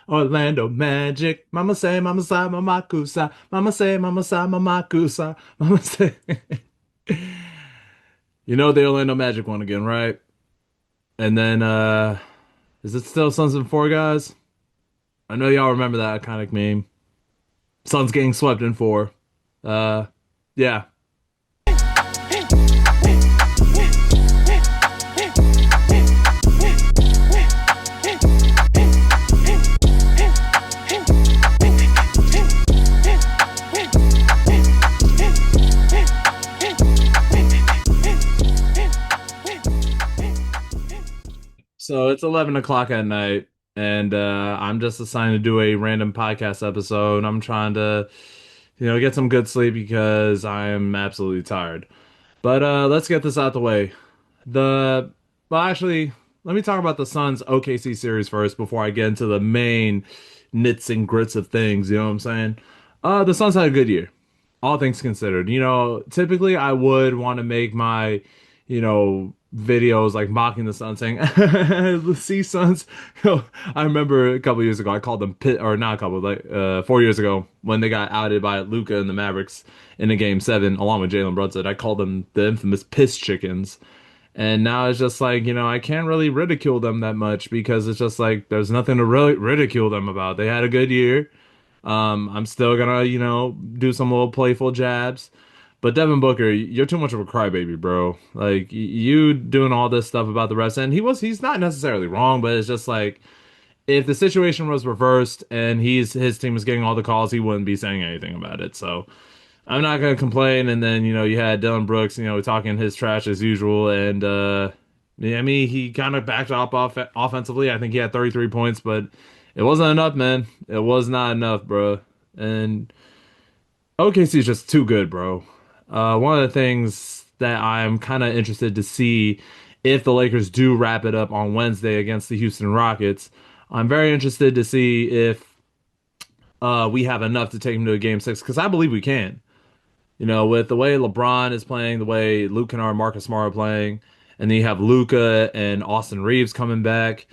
Orlando Magic. Mama say, mama kusa. Mama say, mama sa, mama kusa. Mama say. You know the Orlando Magic won again, right? And then is it still Suns and Four Guys? I know y'all remember that iconic meme. Suns getting swept in four. Uh yeah. So it's 11 o'clock at night, and I'm just assigned to do a random podcast episode. I'm trying to, get some good sleep because I am absolutely tired. But let's get this out the way. The well, actually, let me talk about the Suns OKC series first before I get into the main nits and grits of things. You know what I'm saying? The Suns had a good year, all things considered. Typically I would want to make my, videos like mocking the Suns, saying, "See, Suns." I remember a couple years ago I called them pit, or not a couple, like 4 years ago when they got outed by Luka and the Mavericks in a game seven, along with Jalen Brunson. I called them the infamous piss chickens. And now it's just like, I can't really ridicule them that much because it's just like there's nothing to really ridicule them about. They had a good year. I'm still gonna, do some little playful jabs. But Devin Booker, you're too much of a crybaby, bro. Like you doing all this stuff about the refs, and he's not necessarily wrong, but it's just like if the situation was reversed and his team was getting all the calls, he wouldn't be saying anything about it. So I'm not gonna complain. And then you had Dylan Brooks, talking his trash as usual, and yeah, I mean he kind of backed up offensively. I think he had 33 points, but it wasn't enough, man. It was not enough, bro. And OKC is just too good, bro. One of the things that I'm kind of interested to see if the Lakers do wrap it up on Wednesday against the Houston Rockets. I'm very interested to see if we have enough to take them to a game six because I believe we can. With the way LeBron is playing, the way Luke Kennard and Marcus Smart are playing, and then you have Luca and Austin Reeves coming back,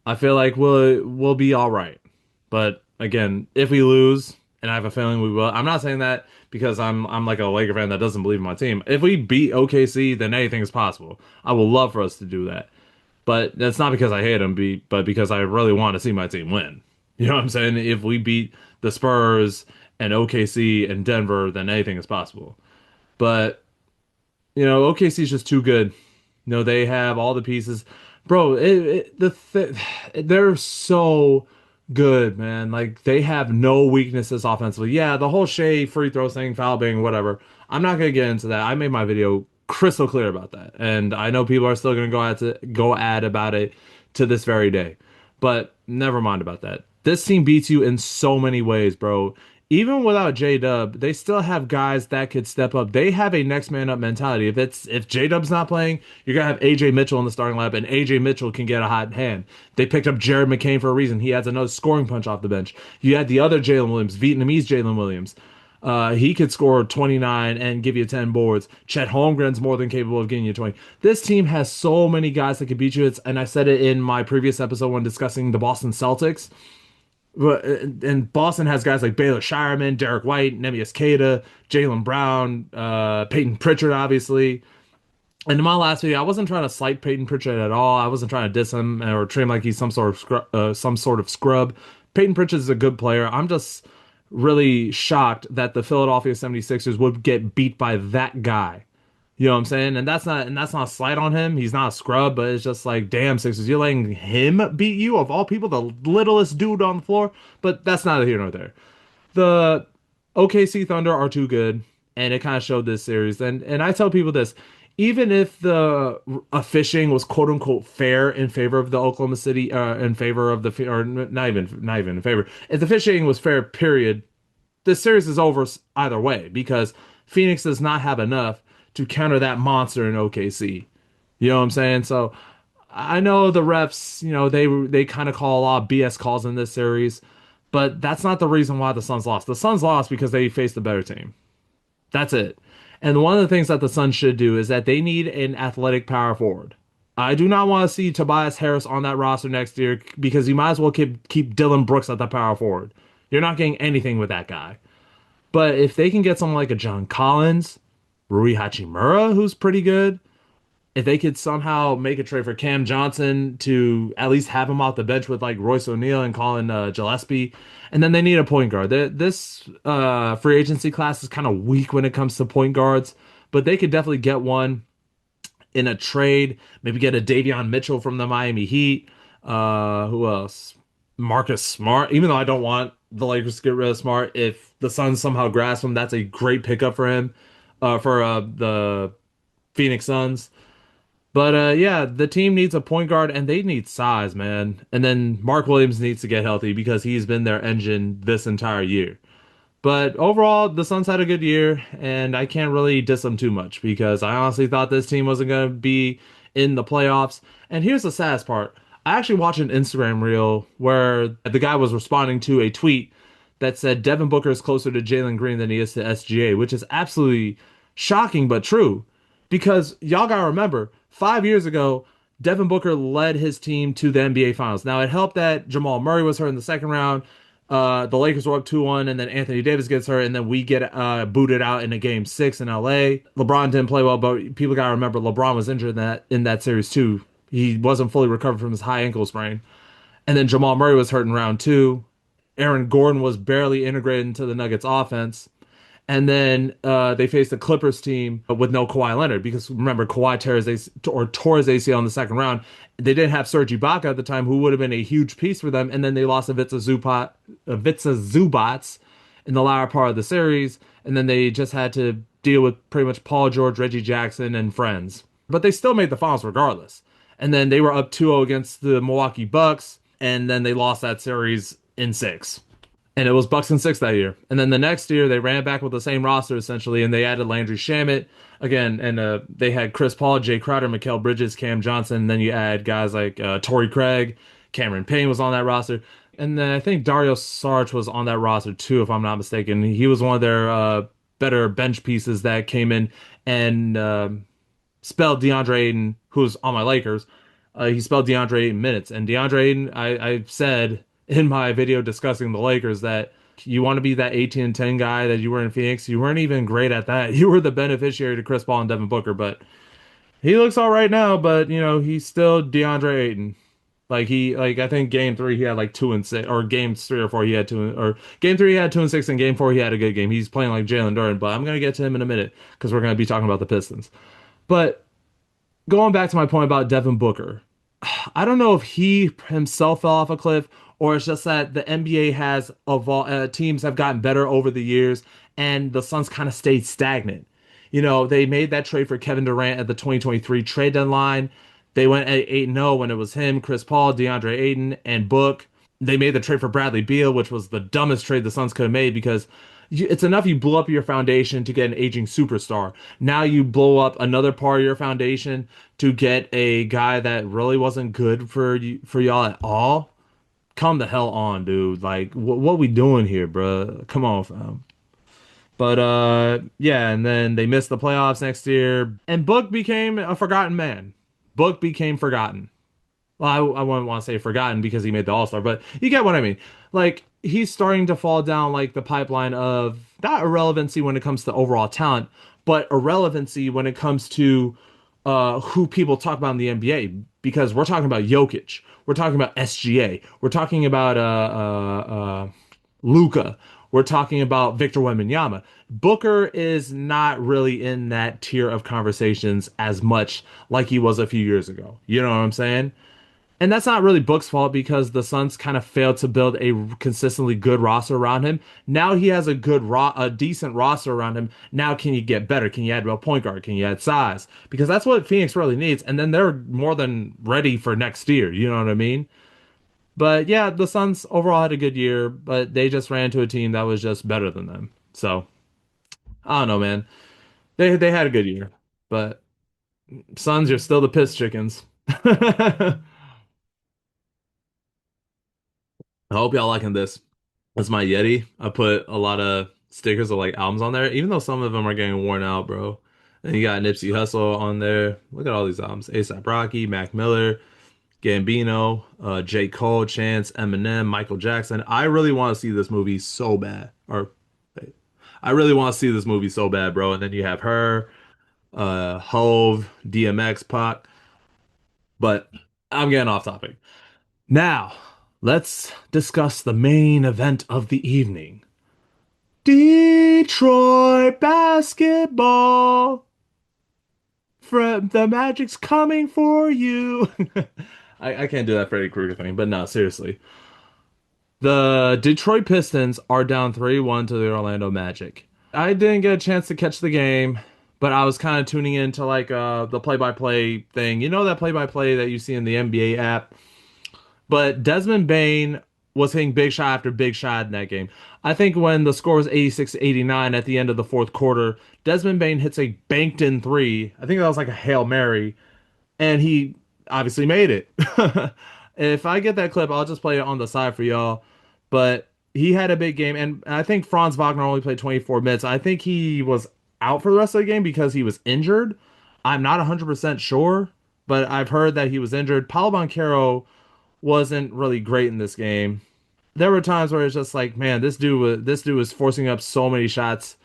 I feel like we'll be all right. But again, if we lose, and I have a feeling we will, I'm not saying that because I'm like a Laker fan that doesn't believe in my team. If we beat OKC, then anything is possible. I would love for us to do that. But that's not because I hate them, but because I really want to see my team win. You know what I'm saying? If we beat the Spurs and OKC and Denver, then anything is possible. But, OKC is just too good. They have all the pieces. Bro, they're so good, man. Like they have no weaknesses offensively. Yeah, the whole Shea free throw thing, foul bang, whatever. I'm not gonna get into that. I made my video crystal clear about that, and I know people are still gonna go at about it to this very day. But never mind about that. This team beats you in so many ways, bro. Even without J-Dub, they still have guys that could step up. They have a next man up mentality. If J-Dub's not playing, you're gonna have AJ Mitchell in the starting lineup, and AJ Mitchell can get a hot hand. They picked up Jared McCain for a reason. He has another scoring punch off the bench. You had the other Jalen Williams, Vietnamese Jalen Williams. He could score 29 and give you 10 boards. Chet Holmgren's more than capable of getting you 20. This team has so many guys that could beat you. And I said it in my previous episode when discussing the Boston Celtics. And Boston has guys like Baylor Shireman, Derek White, Neemias Queta, Jaylen Brown, Peyton Pritchard, obviously. And in my last video, I wasn't trying to slight Peyton Pritchard at all. I wasn't trying to diss him or treat him like he's some sort of scrub. Peyton Pritchard is a good player. I'm just really shocked that the Philadelphia 76ers would get beat by that guy. You know what I'm saying? And that's not a slight on him. He's not a scrub, but it's just like, damn, Sixers, you're letting him beat you of all people, the littlest dude on the floor. But that's neither here nor there. The OKC Thunder are too good, and it kind of showed this series. And I tell people this, even if the fishing was quote unquote fair in favor of the Oklahoma City, in favor of or not even in favor, if the fishing was fair, period, this series is over either way because Phoenix does not have enough to counter that monster in OKC. You know what I'm saying? So I know the refs, they kind of call a lot of BS calls in this series, but that's not the reason why the Suns lost. The Suns lost because they faced the better team. That's it. And one of the things that the Suns should do is that they need an athletic power forward. I do not want to see Tobias Harris on that roster next year because you might as well keep Dylan Brooks at the power forward. You're not getting anything with that guy. But if they can get someone like a John Collins, Rui Hachimura, who's pretty good, if they could somehow make a trade for Cam Johnson to at least have him off the bench with like Royce O'Neal and Colin Gillespie, and then they need a point guard. This free agency class is kind of weak when it comes to point guards, but they could definitely get one in a trade. Maybe get a Davion Mitchell from the Miami Heat. Who else? Marcus Smart. Even though I don't want the Lakers to get rid of Smart, if the Suns somehow grasp him, that's a great pickup for him. For the Phoenix Suns. But yeah, the team needs a point guard and they need size, man. And then Mark Williams needs to get healthy because he's been their engine this entire year. But overall, the Suns had a good year, and I can't really diss them too much because I honestly thought this team wasn't going to be in the playoffs. And here's the saddest part. I actually watched an Instagram reel where the guy was responding to a tweet that said Devin Booker is closer to Jalen Green than he is to SGA, which is absolutely shocking but true. Because y'all gotta remember, 5 years ago, Devin Booker led his team to the NBA Finals. Now it helped that Jamal Murray was hurt in the second round. The Lakers were up 2-1, and then Anthony Davis gets hurt, and then we get booted out in a game six in LA. LeBron didn't play well, but people gotta remember LeBron was injured in that series too. He wasn't fully recovered from his high ankle sprain. And then Jamal Murray was hurt in round two. Aaron Gordon was barely integrated into the Nuggets offense. And then they faced the Clippers team with no Kawhi Leonard because remember Kawhi tore his ACL in the second round. They didn't have Serge Ibaka at the time, who would have been a huge piece for them. And then they lost Ivica Zubac in the latter part of the series. And then they just had to deal with pretty much Paul George, Reggie Jackson, and friends. But they still made the finals regardless. And then they were up 2-0 against the Milwaukee Bucks. And then they lost that series in six. And it was Bucks in six that year. And then the next year, they ran back with the same roster essentially, and they added Landry Shamet again, and they had Chris Paul, Jay Crowder, Mikal Bridges, Cam Johnson. And then you add guys like Torrey Craig, Cameron Payne was on that roster, and then I think Dario Saric was on that roster too, if I'm not mistaken. He was one of their better bench pieces that came in and spelled DeAndre Ayton, who's on my Lakers. He spelled DeAndre Ayton minutes, and DeAndre Ayton, I said in my video discussing the Lakers that you want to be that 18 and 10 guy that you were in Phoenix. You weren't even great at that. You were the beneficiary to Chris Paul and Devin Booker, but he looks all right now. But he's still DeAndre Ayton. Like I think game three he had like 2 and 6, or games 3 or 4 he had or game three he had 2 and 6, and game four he had a good game. He's playing like Jalen Duren, but I'm gonna get to him in a minute because we're gonna be talking about the Pistons. But going back to my point about Devin Booker, I don't know if he himself fell off a cliff or it's just that the NBA has evolved, teams have gotten better over the years and the Suns kind of stayed stagnant. They made that trade for Kevin Durant at the 2023 trade deadline. They went at 8-0 when it was him, Chris Paul, DeAndre Ayton, and Book. They made the trade for Bradley Beal, which was the dumbest trade the Suns could have made because it's enough you blow up your foundation to get an aging superstar. Now you blow up another part of your foundation to get a guy that really wasn't good for y'all at all. Come the hell on, dude. Like what we doing here, bro? Come on, fam. But yeah, and then they missed the playoffs next year, and Book became a forgotten man. Book became forgotten. Well, I wouldn't want to say forgotten because he made the All-Star, but you get what I mean. Like he's starting to fall down like the pipeline of not irrelevancy when it comes to overall talent, but irrelevancy when it comes to who people talk about in the NBA. Because we're talking about Jokic, we're talking about SGA, we're talking about Luca, we're talking about Victor Wembanyama. Booker is not really in that tier of conversations as much like he was a few years ago. You know what I'm saying? And that's not really Book's fault because the Suns kind of failed to build a consistently good roster around him. Now he has a decent roster around him. Now can you get better? Can you add a point guard? Can you add size? Because that's what Phoenix really needs. And then they're more than ready for next year. You know what I mean? But yeah, the Suns overall had a good year, but they just ran into a team that was just better than them. So I don't know, man. They had a good year, but Suns, you're still the piss chickens. I hope y'all liking this. That's my Yeti. I put a lot of stickers of like albums on there, even though some of them are getting worn out, bro. And you got Nipsey Hussle on there. Look at all these albums: A$AP Rocky, Mac Miller, Gambino, J. Cole, Chance, Eminem, Michael Jackson. I really want to see this movie so bad. Or wait, I really want to see this movie so bad, bro. And then you have her, Hove, DMX, Pac. But I'm getting off topic. Now, let's discuss the main event of the evening. Detroit basketball. From the Magic's coming for you. I can't do that Freddy Krueger thing, but no, seriously. The Detroit Pistons are down 3-1 to the Orlando Magic. I didn't get a chance to catch the game, but I was kind of tuning into like the play-by-play thing. You know that play-by-play that you see in the NBA app? But Desmond Bain was hitting big shot after big shot in that game. I think when the score was 86-89 at the end of the fourth quarter, Desmond Bain hits a banked in three. I think that was like a Hail Mary, and he obviously made it. If I get that clip, I'll just play it on the side for y'all. But he had a big game, and I think Franz Wagner only played 24 minutes. I think he was out for the rest of the game because he was injured. I'm not 100% sure, but I've heard that he was injured. Paolo Banchero wasn't really great in this game. There were times where it's just like, man, this dude was forcing up so many shots.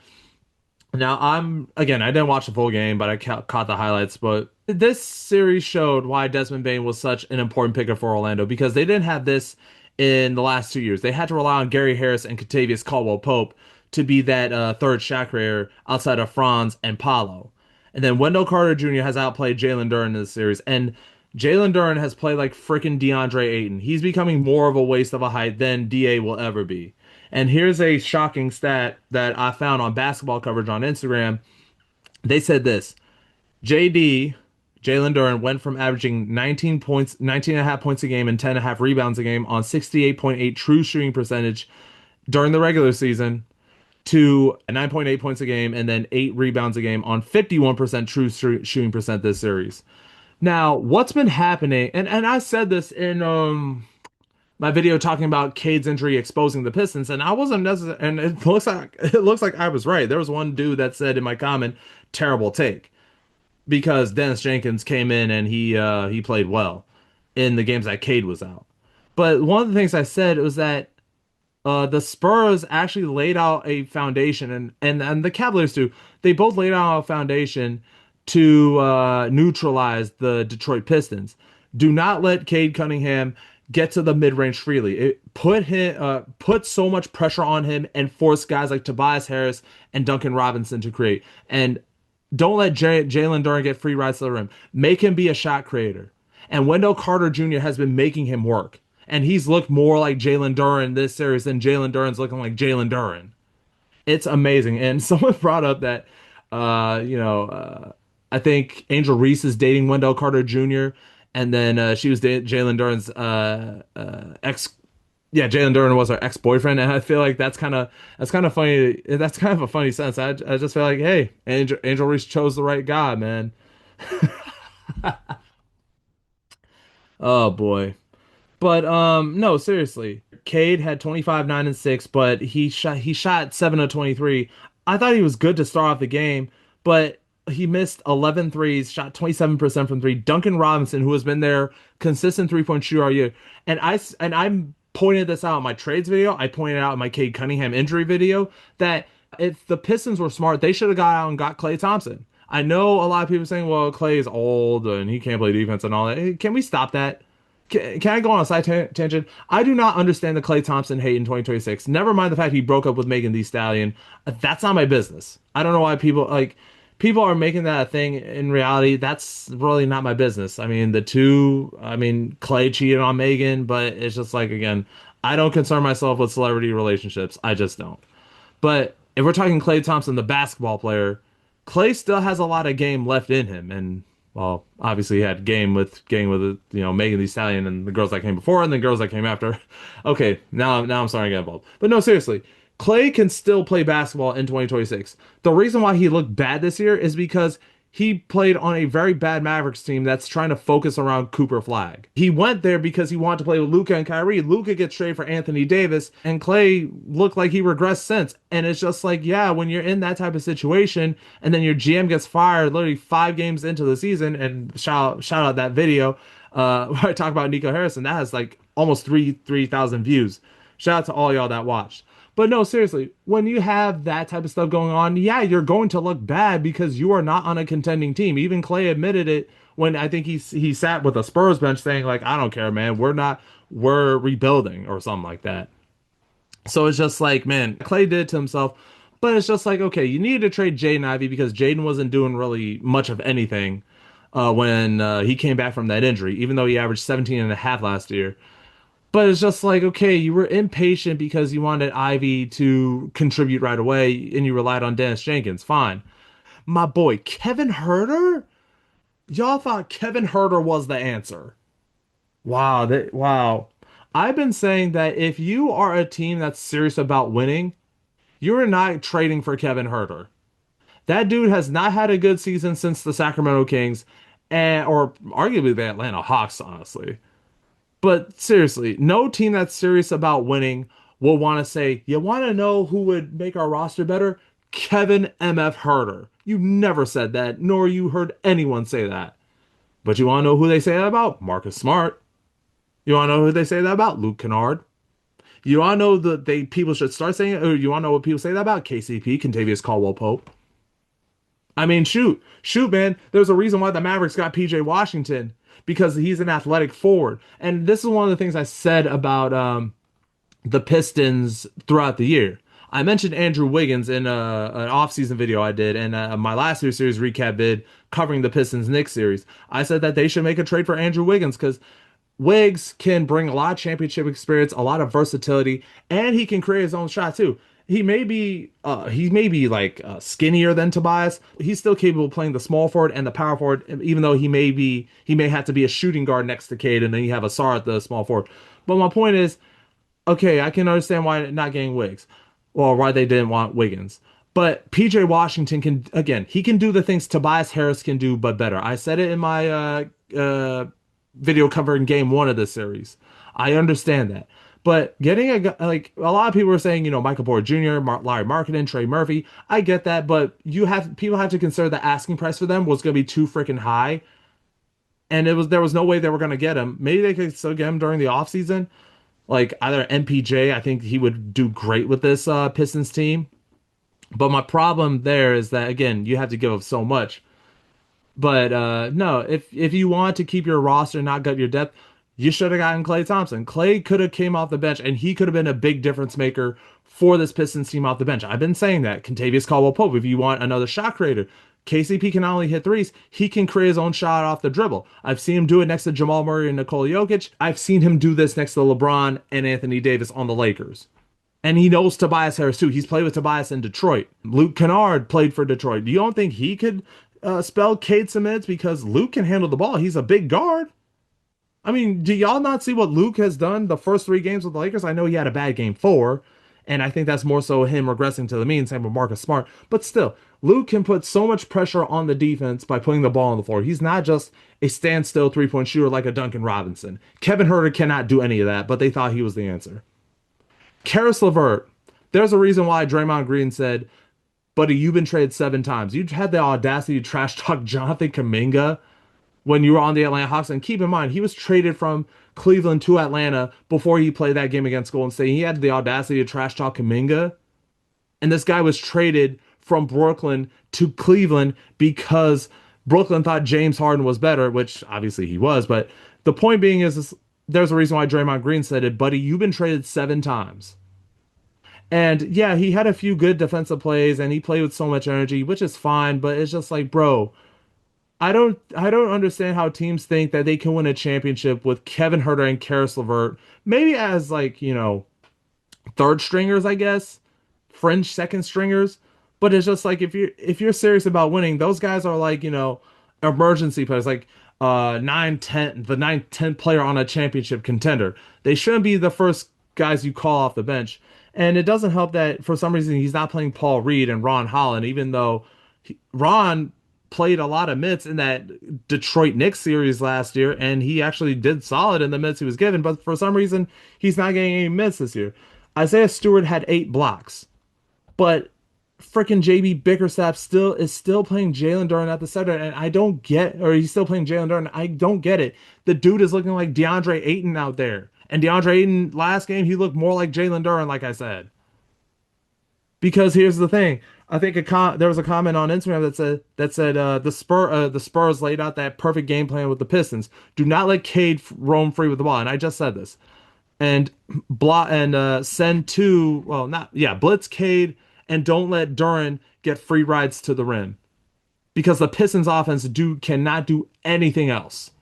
Now I'm again, I didn't watch the full game, but I caught the highlights. But this series showed why Desmond Bain was such an important picker for Orlando because they didn't have this in the last 2 years. They had to rely on Gary Harris and Kentavious Caldwell Pope to be that third shot creator outside of Franz and Paulo. And then Wendell Carter Jr. has outplayed Jalen Duren in this series, and Jalen Duren has played like freaking DeAndre Ayton. He's becoming more of a waste of a height than DA will ever be. And here's a shocking stat that I found on basketball coverage on Instagram. They said this: JD, Jalen Duren, went from averaging 19 points, 19 and a half points a game and 10 and a half rebounds a game on 68.8 true shooting percentage during the regular season to 9.8 points a game and then 8 rebounds a game on 51% true shooting percent this series. Now, what's been happening, and I said this in my video talking about Cade's injury exposing the Pistons, and I wasn't necessarily, and it looks like I was right. There was one dude that said in my comment, "Terrible take," because Dennis Jenkins came in and he played well in the games that Cade was out. But one of the things I said was that the Spurs actually laid out a foundation, and the Cavaliers too. They both laid out a foundation to neutralize the Detroit Pistons. Do not let Cade Cunningham get to the mid range freely. Put so much pressure on him and force guys like Tobias Harris and Duncan Robinson to create. And don't let Jalen Duren get free rides to the rim. Make him be a shot creator. And Wendell Carter Jr. has been making him work. And he's looked more like Jalen Duren this series than Jalen Duren's looking like Jalen Duren. It's amazing. And someone brought up that, I think Angel Reese is dating Wendell Carter Jr. And then she was Jalen Duren's ex. Yeah, Jalen Duren was her ex-boyfriend, and I feel like that's kind of funny. That's kind of a funny sense. I just feel like, hey, Angel Reese chose the right guy, man. Oh boy. But no, seriously. Cade had 25, 9, and 6, but he shot 7 of 23. I thought he was good to start off the game, but he missed 11 threes, shot 27% from three. Duncan Robinson, who has been their consistent three-point shooter all year. And I'm pointed this out in my trades video. I pointed out in my Cade Cunningham injury video that if the Pistons were smart, they should have got out and got Klay Thompson. I know a lot of people saying, well, Clay is old and he can't play defense and all that. Hey, can we stop that? Can I go on a side tangent? I do not understand the Klay Thompson hate in 2026. Never mind the fact he broke up with Megan Thee Stallion. That's not my business. I don't know why people are making that a thing. In reality, that's really not my business. Clay cheated on Megan, but it's just like, again, I don't concern myself with celebrity relationships. I just don't. But if we're talking Klay Thompson, the basketball player, Klay still has a lot of game left in him, and well, obviously he had game with Megan Thee Stallion and the girls that came before and the girls that came after. Okay, now I'm starting to get involved. But no, seriously, Klay can still play basketball in 2026. The reason why he looked bad this year is because he played on a very bad Mavericks team that's trying to focus around Cooper Flag. He went there because he wanted to play with Luca and Kyrie. Luca gets traded for Anthony Davis, and Clay looked like he regressed since. And it's just like, yeah, when you're in that type of situation, and then your GM gets fired literally 5 games into the season, and shout out that video where I talk about Nico Harrison, that has like almost 3,000 views. Shout out to all y'all that watched. But no, seriously, when you have that type of stuff going on, yeah, you're going to look bad because you are not on a contending team. Even Clay admitted it when I think he sat with a Spurs bench saying like, I don't care, man, we're rebuilding or something like that. So it's just like, man, Clay did it to himself. But it's just like, okay, you needed to trade Jaden Ivey because Jaden wasn't doing really much of anything when he came back from that injury, even though he averaged 17 and a half last year. But it's just like, okay, you were impatient because you wanted Ivy to contribute right away and you relied on Dennis Jenkins. Fine. My boy, Kevin Herter? Y'all thought Kevin Herter was the answer. Wow. I've been saying that if you are a team that's serious about winning, you're not trading for Kevin Herter. That dude has not had a good season since the Sacramento Kings and or arguably the Atlanta Hawks, honestly. But seriously, no team that's serious about winning will want to say, you want to know who would make our roster better? Kevin MF Herter. You never said that, nor you heard anyone say that. But you want to know who they say that about? Marcus Smart. You want to know who they say that about? Luke Kennard. You want to know that they people should start saying it, or you want to know what people say that about? KCP, Contavious Caldwell Pope. I mean, shoot, man. There's a reason why the Mavericks got PJ Washington because he's an athletic forward. And this is one of the things I said about the Pistons throughout the year. I mentioned Andrew Wiggins in an off-season video I did and my last series recap vid covering the Pistons Knicks series. I said that they should make a trade for Andrew Wiggins because Wiggs can bring a lot of championship experience, a lot of versatility, and he can create his own shot too. He may be like skinnier than Tobias. He's still capable of playing the small forward and the power forward, even though he may have to be a shooting guard next to Cade, and then you have Asar at the small forward. But my point is, okay, I can understand why not getting Wiggs, or why they didn't want Wiggins. But PJ Washington can again, he can do the things Tobias Harris can do, but better. I said it in my video covering game one of this series. I understand that. But getting like a lot of people are saying, Michael Porter Jr., Larry Markkinen, Trey Murphy. I get that, but people have to consider the asking price for them was going to be too freaking high, and there was no way they were going to get him. Maybe they could still get him during the offseason, like either MPJ. I think he would do great with this Pistons team. But my problem there is that again, you have to give up so much. But no, if you want to keep your roster and not gut your depth, you should have gotten Klay Thompson. Klay could have came off the bench and he could have been a big difference maker for this Pistons team off the bench. I've been saying that. Contavious Caldwell Pope, if you want another shot creator. KCP can not only hit threes, he can create his own shot off the dribble. I've seen him do it next to Jamal Murray and Nikola Jokic. I've seen him do this next to LeBron and Anthony Davis on the Lakers. And he knows Tobias Harris too. He's played with Tobias in Detroit. Luke Kennard played for Detroit. You don't think he could spell Cade Simmons because Luke can handle the ball? He's a big guard. I mean, do y'all not see what Luke has done the first 3 games with the Lakers? I know he had a bad game 4, and I think that's more so him regressing to the mean, same with Marcus Smart. But still, Luke can put so much pressure on the defense by putting the ball on the floor. He's not just a standstill 3-point shooter like a Duncan Robinson. Kevin Herter cannot do any of that, but they thought he was the answer. Karis LeVert, there's a reason why Draymond Green said, buddy, you've been traded 7 times. You had the audacity to trash talk Jonathan Kuminga when you were on the Atlanta Hawks. And keep in mind, he was traded from Cleveland to Atlanta before he played that game against Golden State. He had the audacity to trash talk Kuminga. And this guy was traded from Brooklyn to Cleveland because Brooklyn thought James Harden was better, which obviously he was. But the point being is there's a reason why Draymond Green said it, buddy, you've been traded 7 times. And yeah, he had a few good defensive plays and he played with so much energy, which is fine, but it's just like, bro, I don't understand how teams think that they can win a championship with Kevin Herter and Karis LeVert, maybe as like, third stringers, I guess, fringe second stringers. But it's just like if you're serious about winning, those guys are like, emergency players, like 9-10, the 9-10 player on a championship contender. They shouldn't be the first guys you call off the bench. And it doesn't help that for some reason he's not playing Paul Reed and Ron Holland, even though Ron played a lot of minutes in that Detroit Knicks series last year, and he actually did solid in the minutes he was given. But for some reason, he's not getting any minutes this year. Isaiah Stewart had 8 blocks, but freaking JB Bickerstaff still playing Jalen Duren at the center, and I don't get, or he's still playing Jalen Duren. I don't get it. The dude is looking like DeAndre Ayton out there, and DeAndre Ayton last game he looked more like Jalen Duren, like I said. Because here's the thing. I think there was a comment on Instagram that said the Spurs laid out that perfect game plan with the Pistons. Do not let Cade roam free with the ball, and I just said this. And send two, well, not, yeah, blitz Cade, and don't let Duran get free rides to the rim because the Pistons offense cannot do anything else.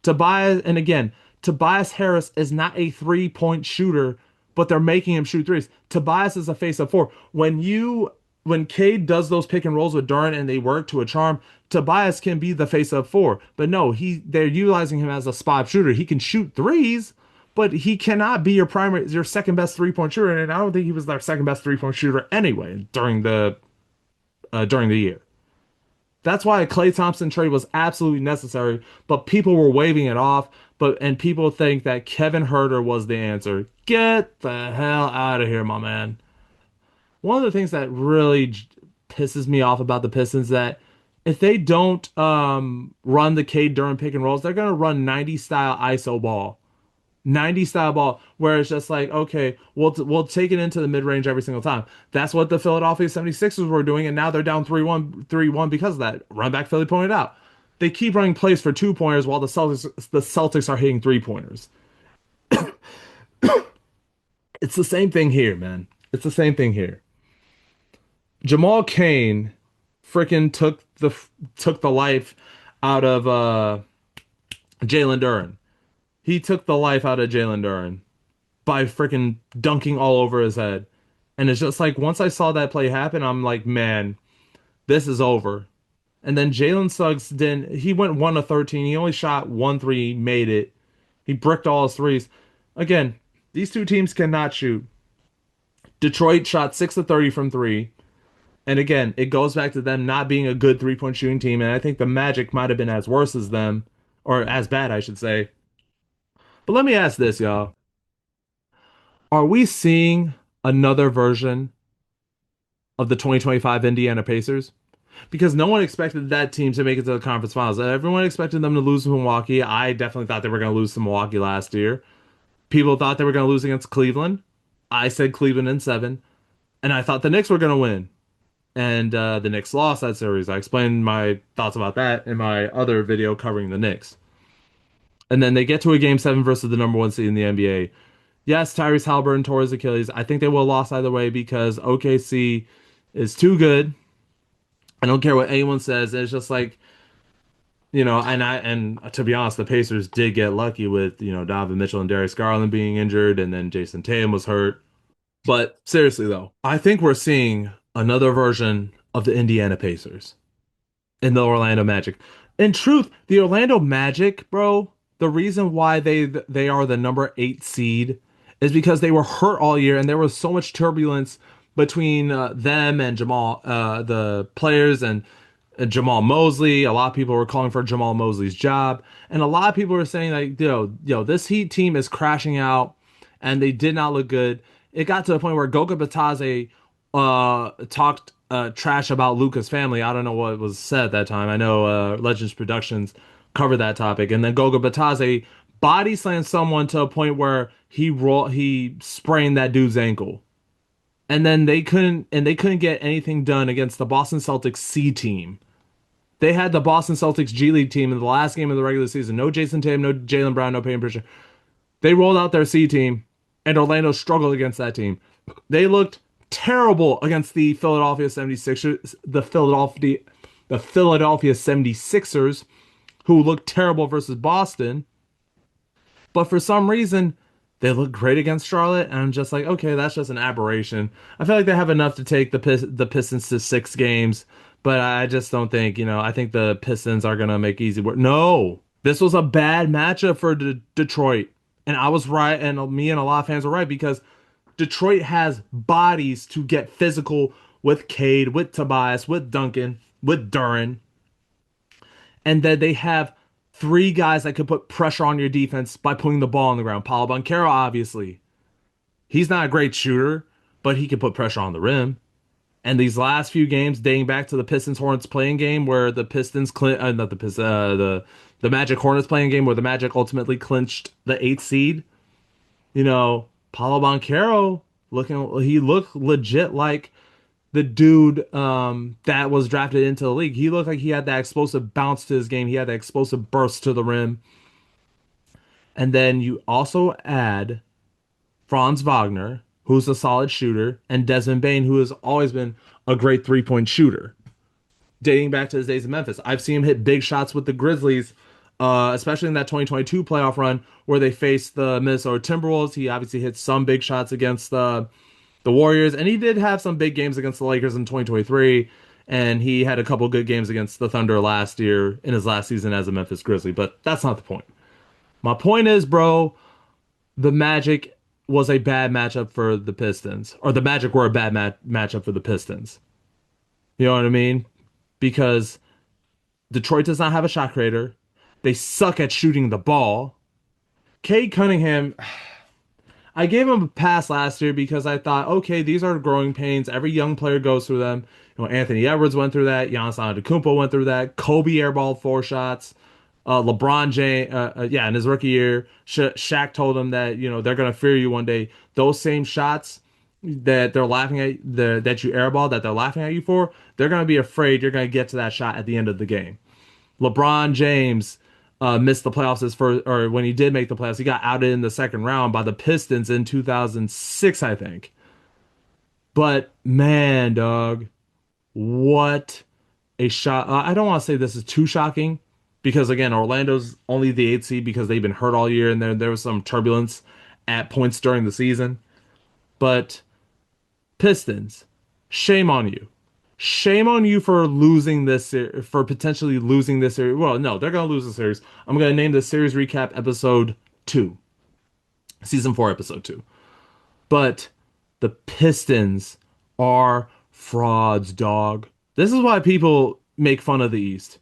Tobias, and again, Tobias Harris is not a 3-point shooter, but they're making him shoot threes. Tobias is a face up four. When Cade does those pick and rolls with Duran and they work to a charm, Tobias can be the face up four. But no, they're utilizing him as a spot shooter. He can shoot threes, but he cannot be your second best 3-point shooter. And I don't think he was their second best 3-point shooter anyway during the year. That's why a Klay Thompson trade was absolutely necessary, but people were waving it off. And people think that Kevin Huerter was the answer. Get the hell out of here, my man. One of the things that really pisses me off about the Pistons is that if they don't run the Cade Durham pick and rolls, they're gonna run 90 style ISO ball. 90 style ball where it's just like, okay, we'll take it into the mid-range every single time. That's what the Philadelphia 76ers were doing, and now they're down 3-1 because of that. Run back Philly pointed out. They keep running plays for 2-pointers while the Celtics are hitting 3-pointers. It's the same thing here, man. It's the same thing here. Jamal Cain freaking took the life out of Jalen Duren. He took the life out of Jalen Duren by freaking dunking all over his head. And it's just like once I saw that play happen, I'm like, man, this is over. And then Jalen Suggs didn't. He went 1 of 13. He only shot 1 3, made it. He bricked all his threes. Again, these two teams cannot shoot. Detroit shot 6 of 30 from three. And again, it goes back to them not being a good 3-point shooting team. And I think the Magic might have been as worse as them, or as bad, I should say. But let me ask this, y'all. Are we seeing another version of the 2025 Indiana Pacers? Because no one expected that team to make it to the conference finals. Everyone expected them to lose to Milwaukee. I definitely thought they were going to lose to Milwaukee last year. People thought they were going to lose against Cleveland. I said Cleveland in 7. And I thought the Knicks were going to win. And the Knicks lost that series. I explained my thoughts about that in my other video covering the Knicks. And then they get to a game 7 versus the number 1 seed in the NBA. Yes, Tyrese Halliburton tore his Achilles. I think they will have lost either way because OKC is too good. I don't care what anyone says. It's just like, and to be honest, the Pacers did get lucky with, Donovan Mitchell and Darius Garland being injured, and then Jason Tatum was hurt. But seriously though, I think we're seeing another version of the Indiana Pacers in the Orlando Magic. In truth, the Orlando Magic, bro, the reason why they are the number 8 seed is because they were hurt all year and there was so much turbulence between them and the players and Jamal Mosley. A lot of people were calling for Jamal Mosley's job, and a lot of people were saying like, this Heat team is crashing out, and they did not look good. It got to the point where Goga Batadze talked trash about Luca's family. I don't know what was said at that time. I know Legends Productions covered that topic, and then Goga Batadze body slammed someone to a point where he sprained that dude's ankle. And then they couldn't get anything done against the Boston Celtics C team. They had the Boston Celtics G League team in the last game of the regular season. No Jason Tatum, no Jaylen Brown, no Peyton Pritchard. They rolled out their C team, and Orlando struggled against that team. They looked terrible against the Philadelphia 76ers, the Philadelphia 76ers, who looked terrible versus Boston. But for some reason, they look great against Charlotte, and I'm just like, okay, that's just an aberration. I feel like they have enough to take the Pistons to 6 games, but I just don't think, I think the Pistons are going to make easy work. No, this was a bad matchup for Detroit, and I was right, and me and a lot of fans were right, because Detroit has bodies to get physical with Cade, with Tobias, with Duncan. with Duran, and then they have three guys that could put pressure on your defense by putting the ball on the ground. Paulo Banchero, obviously, he's not a great shooter, but he can put pressure on the rim. And these last few games, dating back to the Pistons Hornets playing game, where the Pistons, not the Pistons, the Magic Hornets playing game, where the Magic ultimately clinched the eighth seed. Paulo Banchero he looked legit like the dude that was drafted into the league. He looked like he had that explosive bounce to his game. He had that explosive burst to the rim. And then you also add Franz Wagner, who's a solid shooter, and Desmond Bane, who has always been a great three-point shooter, dating back to his days in Memphis. I've seen him hit big shots with the Grizzlies, especially in that 2022 playoff run where they faced the Minnesota Timberwolves. He obviously hit some big shots against the Warriors, and he did have some big games against the Lakers in 2023. And he had a couple good games against the Thunder last year in his last season as a Memphis Grizzly, but that's not the point. My point is, bro, the Magic was a bad matchup for the Pistons, or the Magic were a bad matchup for the Pistons. You know what I mean? Because Detroit does not have a shot creator. They suck at shooting the ball. Cade Cunningham, I gave him a pass last year because I thought, okay, these are growing pains. Every young player goes through them. Anthony Edwards went through that. Giannis Antetokounmpo went through that. Kobe airballed four shots. LeBron James, yeah, in his rookie year, Shaq told him that they're gonna fear you one day. Those same shots that they're laughing at, that you airball, that they're laughing at you for, they're gonna be afraid you're gonna get to that shot at the end of the game. LeBron James missed the playoffs or when he did make the playoffs, he got outed in the second round by the Pistons in 2006, I think. But man, dog, what a shot. I don't want to say this is too shocking because, again, Orlando's only the eighth seed because they've been hurt all year and there was some turbulence at points during the season. But Pistons, shame on you. Shame on you for losing for potentially losing this series. Well, no, they're going to lose the series. I'm going to name the series recap episode 2, season 4, episode 2. But the Pistons are frauds, dog. This is why people make fun of the East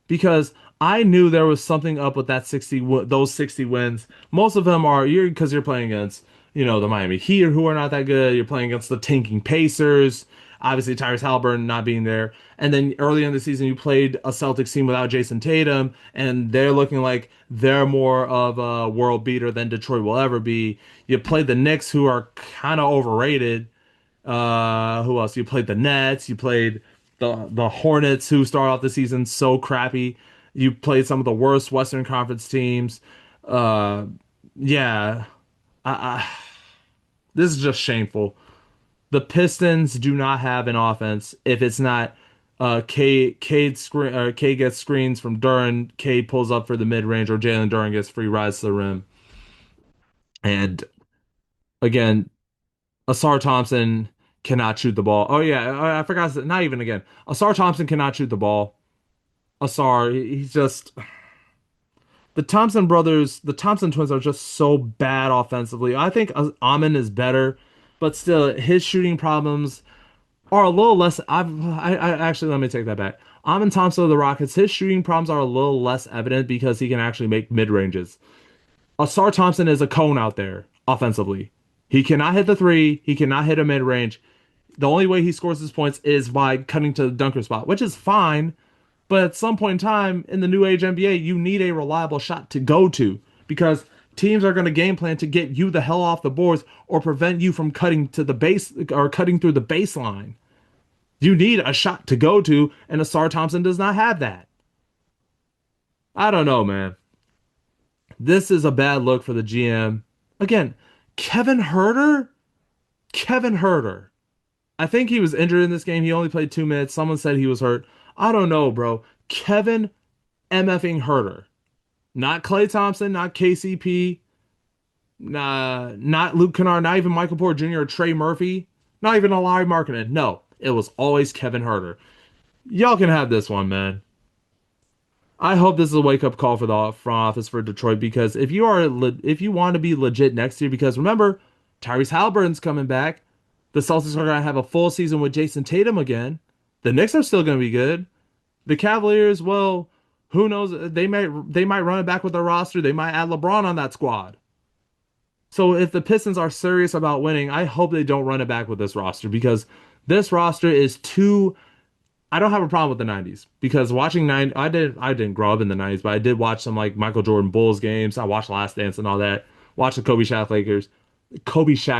because I knew there was something up with those 60 wins. Most of them are because you're playing against, the Miami Heat who are not that good. You're playing against the tanking Pacers. Obviously, Tyrese Halliburton not being there. And then early in the season, you played a Celtics team without Jason Tatum, and they're looking like they're more of a world beater than Detroit will ever be. You played the Knicks, who are kind of overrated. Who else? You played the Nets. You played the Hornets, who start off the season so crappy. You played some of the worst Western Conference teams. Uh, yeah, I, this is just shameful. The Pistons do not have an offense if it's not Cade gets screens from Duran, Cade pulls up for the mid range, or Jalen Duran gets free rides to the rim. And again, Asar Thompson cannot shoot the ball. Oh yeah, I forgot. Not even again. Asar Thompson cannot shoot the ball. Asar, he's just the Thompson twins are just so bad offensively. I think Amin is better, but still, his shooting problems are a little less. I actually let me take that back. Amin Thompson of the Rockets, his shooting problems are a little less evident because he can actually make mid ranges. Asar Thompson is a cone out there offensively. He cannot hit the three. He cannot hit a mid range. The only way he scores his points is by cutting to the dunker spot, which is fine. But at some point in time in the new age NBA, you need a reliable shot to go to because teams are going to game plan to get you the hell off the boards or prevent you from cutting to the base or cutting through the baseline. You need a shot to go to, and Asar Thompson does not have that. I don't know, man. This is a bad look for the GM. Again, Kevin Herter? Kevin Herter. I think he was injured in this game. He only played 2 minutes. Someone said he was hurt. I don't know, bro. Kevin MFing Herter. Not Klay Thompson, not KCP, not Luke Kennard, not even Michael Porter Jr. or Trey Murphy, not even Larry Markkinen. No, it was always Kevin Herter. Y'all can have this one, man. I hope this is a wake up call for the front office for Detroit because if you want to be legit next year, because remember, Tyrese Halliburton's coming back. The Celtics are going to have a full season with Jason Tatum again. The Knicks are still going to be good. The Cavaliers, well, who knows? They might run it back with their roster. They might add LeBron on that squad. So if the Pistons are serious about winning, I hope they don't run it back with this roster because this roster is too. I don't have a problem with the 90s because watching I didn't grow up in the 90s, but I did watch some like Michael Jordan Bulls games. I watched Last Dance and all that. Watch the Kobe Shaq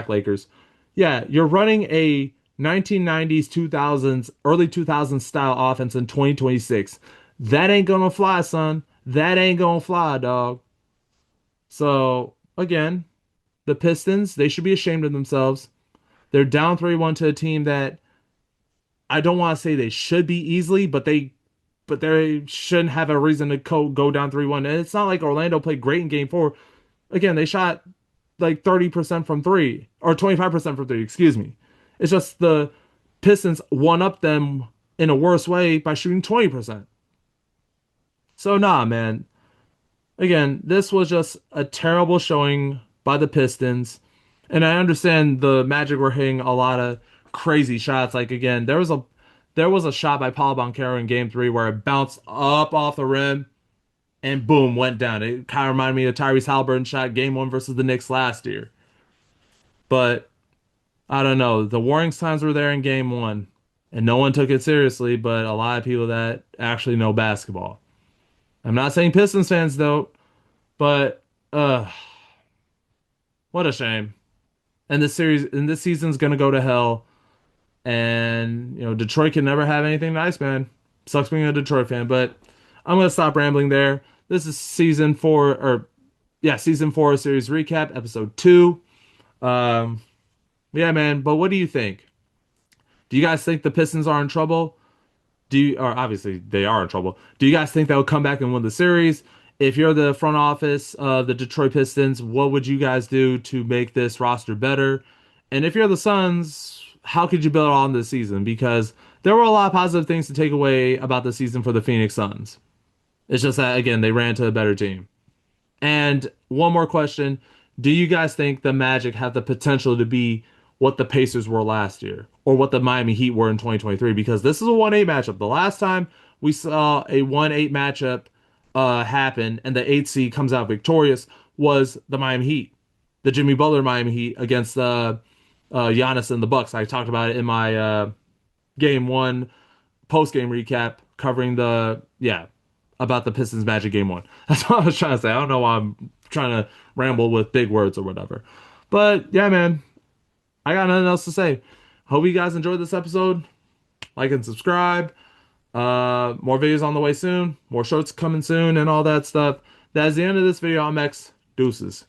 Lakers. Yeah, you're running a 1990s, 2000s, early 2000s style offense in 2026. That ain't gonna fly, son. That ain't gonna fly, dog. So, again, the Pistons, they should be ashamed of themselves. They're down 3-1 to a team that I don't want to say they should be easily, but they shouldn't have a reason to go down 3-1. And it's not like Orlando played great in game 4. Again, they shot like 30% from 3 or 25% from 3, excuse me. It's just the Pistons one up them in a worse way by shooting 20%. So nah, man. Again, this was just a terrible showing by the Pistons. And I understand the Magic were hitting a lot of crazy shots. Like again, there was a shot by Paolo Banchero in Game 3 where it bounced up off the rim and boom went down. It kind of reminded me of Tyrese Halliburton shot Game 1 versus the Knicks last year. But I don't know. The warning signs were there in Game 1, and no one took it seriously. But a lot of people that actually know basketball. I'm not saying Pistons fans don't, but what a shame. And this season's gonna go to hell. And Detroit can never have anything nice, man. Sucks being a Detroit fan, but I'm gonna stop rambling there. This is season 4, or yeah, season 4 series recap, episode 2. Um, yeah, man. But what do you think? Do you guys think the Pistons are in trouble? Or obviously they are in trouble. Do you guys think they'll come back and win the series? If you're the front office of the Detroit Pistons, what would you guys do to make this roster better? And if you're the Suns, how could you build on this season? Because there were a lot of positive things to take away about the season for the Phoenix Suns. It's just that again, they ran to a better team. And one more question. Do you guys think the Magic have the potential to be what the Pacers were last year or what the Miami Heat were in 2023? Because this is a 1-8 matchup. The last time we saw a 1-8 matchup happen and the 8 seed comes out victorious was the Miami Heat, the Jimmy Butler Miami Heat against Giannis and the Bucks. I talked about it in my game 1 post game recap covering about the Pistons Magic game 1. That's what I was trying to say. I don't know why I'm trying to ramble with big words or whatever. But yeah, man, I got nothing else to say. Hope you guys enjoyed this episode. Like and subscribe. More videos on the way soon. More shorts coming soon and all that stuff. That's the end of this video. I'm X. Deuces.